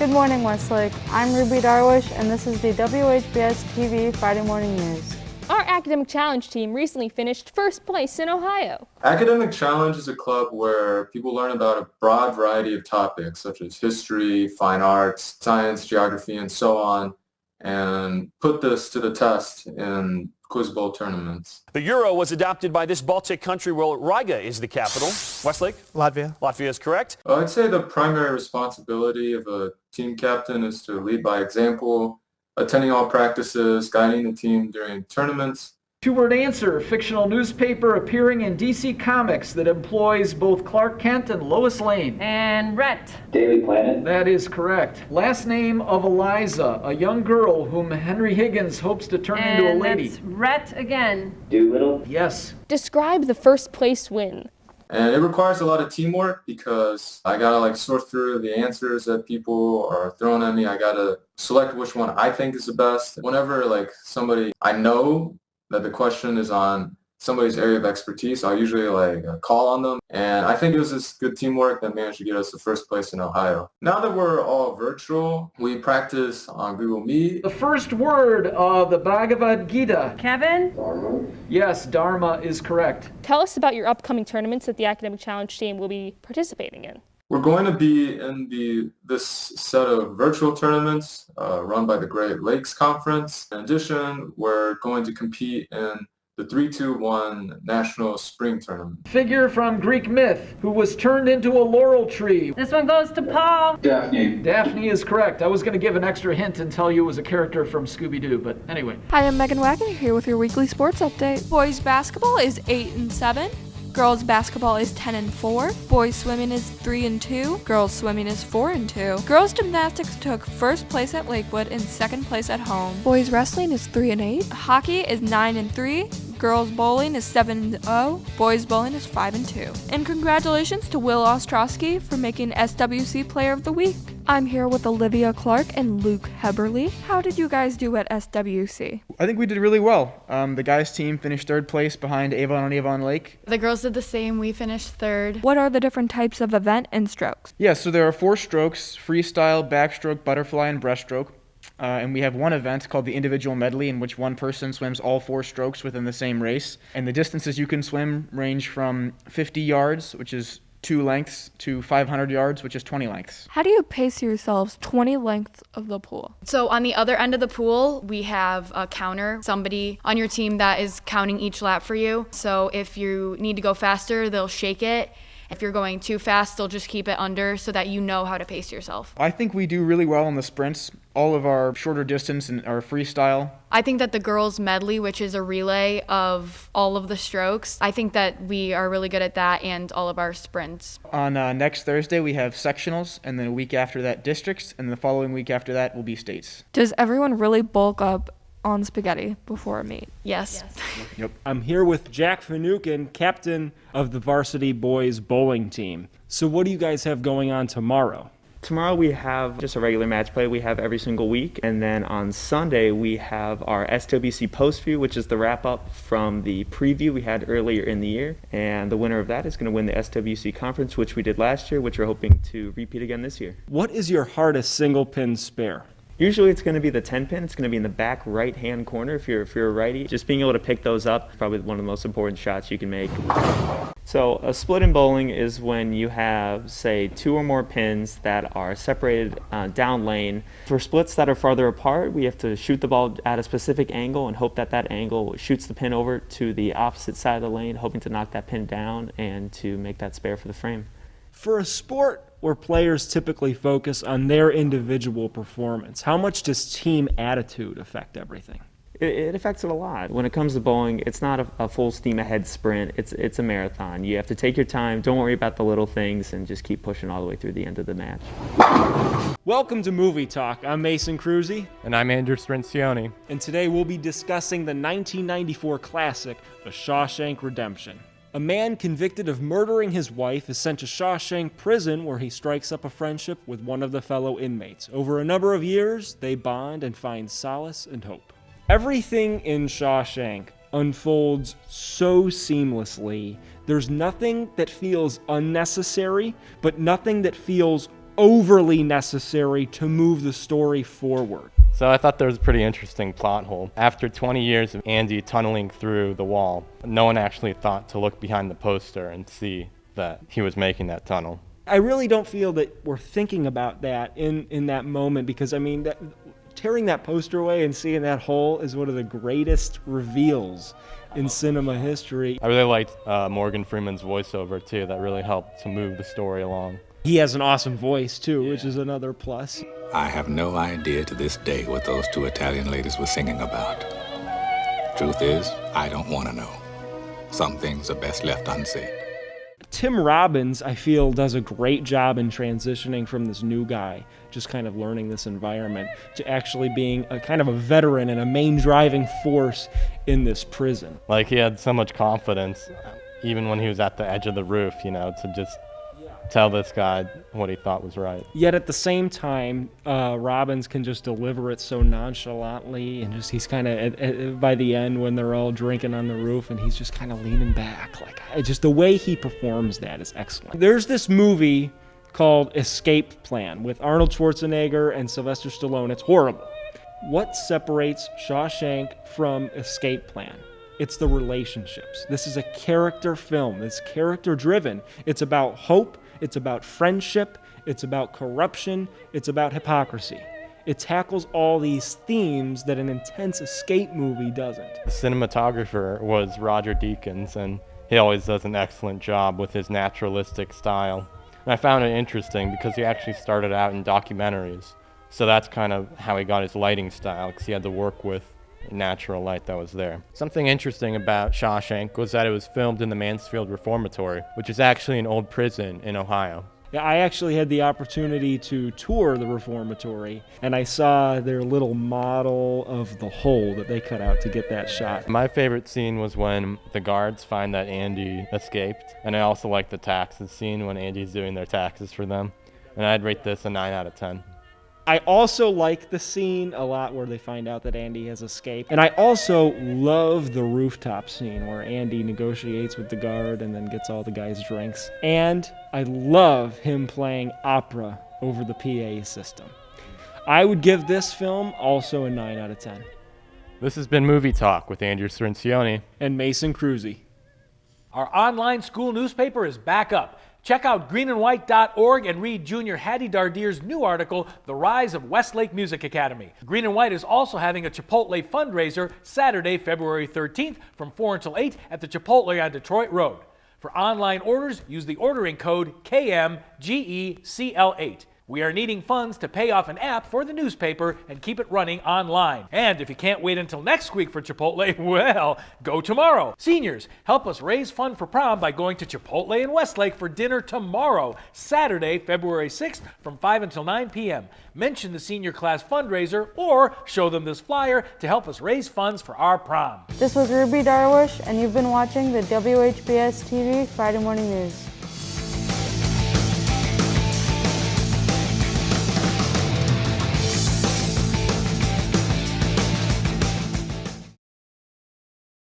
Good morning, Westlake. I'm Ruby Darwish, and this is the WHBS TV Friday Morning News. Our Academic Challenge team recently finished first place in Ohio. Academic Challenge is a club where people learn about a broad variety of topics such as history, fine arts, science, geography, and so on, and put this to the test in quiz bowl tournaments. The Euro was adopted by this Baltic country where Riga is the capital. Westlake? Latvia. Latvia is correct. I'd say the primary responsibility of a team captain is to lead by example, attending all practices, guiding the team during tournaments. Two-word answer, fictional newspaper appearing in DC Comics that employs both Clark Kent and Lois Lane. And Rhett. Daily Planet. That is correct. Last name of Eliza, a young girl whom Henry Higgins hopes to turn into a lady. And that's Rhett again. Doolittle. Yes. Describe the first place win. And it requires a lot of teamwork because I gotta sort through the answers that people are throwing at me. I gotta select which one I think is the best. Whenever somebody I know that the question is on somebody's area of expertise, I'll usually call on them. And I think it was this good teamwork that managed to get us the first place in Ohio. Now that we're all virtual, we practice on Google Meet. The first word of the Bhagavad Gita. Kevin? Dharma. Yes, Dharma is correct. Tell us about your upcoming tournaments that the Academic Challenge team will be participating in. We're going to be in this set of virtual tournaments run by the Great Lakes Conference. In addition, we're going to compete in the 3-2-1 National Spring Tournament. Figure from Greek myth who was turned into a laurel tree. This one goes to Paul. Daphne. Daphne is correct. I was going to give an extra hint and tell you it was a character from Scooby-Doo, but anyway. Hi, I'm Megan Wagner here with your weekly sports update. Boys basketball is 8-7. Girls basketball is 10-4. Boys swimming is 3-2. Girls swimming is 4-2. Girls gymnastics took first place at Lakewood and second place at home. Boys wrestling is 3-8. Hockey is 9-3. Girls bowling is 7-0. Boys bowling is 5-2. And congratulations to Will Ostrowski for making SWC Player of the Week. I'm here with Olivia Clark and Luke Heberly. How did you guys do at SWC? I think we did really well. The guys' team finished third place behind Avon on Avon Lake. The girls did the same. We finished third. What are the different types of event and strokes? Yeah, so there are 4 strokes: freestyle, backstroke, butterfly, and breaststroke. And we have one event called the individual medley in which one person swims all 4 strokes within the same race. And the distances you can swim range from 50 yards, which is 2 lengths, to 500 yards, which is 20 lengths. How do you pace yourselves 20 lengths of the pool? So on the other end of the pool, we have a counter, somebody on your team that is counting each lap for you. So if you need to go faster, they'll shake it. If you're going too fast, they'll just keep it under so that you know how to pace yourself. I think we do really well in the sprints. All of our shorter distance and our freestyle. I think that the girls' medley, which is a relay of all of the strokes, I think that we are really good at that and all of our sprints. On next Thursday, we have sectionals, and then a week after that, districts, and the following week after that will be states. Does everyone really bulk up on spaghetti before a meet? Yes. Yep. I'm here with Jack Finucane, captain of the Varsity boys bowling team. So what do you guys have going on tomorrow? Tomorrow we have just a regular match play we have every single week, and then on Sunday we have our SWC post view, which is the wrap up from the preview we had earlier in the year, and the winner of that is going to win the SWC conference, which we did last year, which we're hoping to repeat again this year. What is your hardest single pin spare? Usually it's going to be the 10 pin. It's going to be in the back right hand corner if you're a righty. Just being able to pick those up is probably one of the most important shots you can make. So a split in bowling is when you have, say, 2 or more pins that are separated down lane. For splits that are farther apart, we have to shoot the ball at a specific angle and hope that that angle shoots the pin over to the opposite side of the lane, hoping to knock that pin down and to make that spare for the frame. For a sport where players typically focus on their individual performance, how much does team attitude affect everything? It affects it a lot. When it comes to bowling, it's not a full steam ahead sprint. It's a marathon. You have to take your time, don't worry about the little things, and just keep pushing all the way through the end of the match. Welcome to Movie Talk. I'm Mason Cruzy. And I'm Andrew Strincioni. And today we'll be discussing the 1994 classic, The Shawshank Redemption. A man convicted of murdering his wife is sent to Shawshank prison, where he strikes up a friendship with one of the fellow inmates. Over a number of years, they bond and find solace and hope. Everything in Shawshank unfolds so seamlessly. There's nothing that feels unnecessary, but nothing that feels overly necessary to move the story forward. So I thought there was a pretty interesting plot hole. After 20 years of Andy tunneling through the wall, no one actually thought to look behind the poster and see that he was making that tunnel. I really don't feel that we're thinking about that in that moment, because I mean, tearing that poster away and seeing that hole is one of the greatest reveals in cinema history. I really liked Morgan Freeman's voiceover too. That really helped to move the story along. He has an awesome voice too, which is another plus. I have no idea to this day what those two Italian ladies were singing about. Truth is, I don't want to know. Some things are best left unsaid. Tim Robbins, I feel, does a great job in transitioning from this new guy, just kind of learning this environment, to actually being a kind of a veteran and a main driving force in this prison. Like, he had so much confidence, even when he was at the edge of the roof, you know, to just tell this guy what he thought was right. Yet at the same time, Robbins can just deliver it so nonchalantly, and just he's kind of, by the end when they're all drinking on the roof, and he's just kind of leaning back. Like, just the way he performs that is excellent. There's this movie called Escape Plan with Arnold Schwarzenegger and Sylvester Stallone. It's horrible. What separates Shawshank from Escape Plan? It's the relationships. This is a character film. It's character driven. It's about hope. It's about friendship. It's about corruption. It's about hypocrisy. It tackles all these themes that an intense escape movie doesn't. The cinematographer was Roger Deakins, and he always does an excellent job with his naturalistic style. And I found it interesting because he actually started out in documentaries. So that's kind of how he got his lighting style, because he had to work with natural light that was there. Something interesting about Shawshank was that it was filmed in the Mansfield Reformatory, which is actually an old prison in Ohio. Yeah, I actually had the opportunity to tour the reformatory, and I saw their little model of the hole that they cut out to get that shot. My favorite scene was when the guards find that Andy escaped, and I also like the taxes scene when Andy's doing their taxes for them. And I'd rate this a 9 out of 10. I also like the scene a lot where they find out that Andy has escaped. And I also love the rooftop scene where Andy negotiates with the guard and then gets all the guys' drinks. And I love him playing opera over the PA system. I would give this film also a 9 out of 10. This has been Movie Talk with Andrew Srincione and Mason Cruzy. Our online school newspaper is back up. Check out greenandwhite.org and read Junior Hattie Dardir's new article, The Rise of Westlake Music Academy. Green and White is also having a Chipotle fundraiser Saturday, February 13th from 4 until 8 at the Chipotle on Detroit Road. For online orders, use the ordering code KMGECL8. We are needing funds to pay off an app for the newspaper and keep it running online. And if you can't wait until next week for Chipotle, well, go tomorrow. Seniors, help us raise funds for prom by going to Chipotle in Westlake for dinner tomorrow, Saturday, February 6th from 5 until 9 p.m. Mention the senior class fundraiser or show them this flyer to help us raise funds for our prom. This was Ruby Darwish, and you've been watching the WHBS TV Friday Morning News.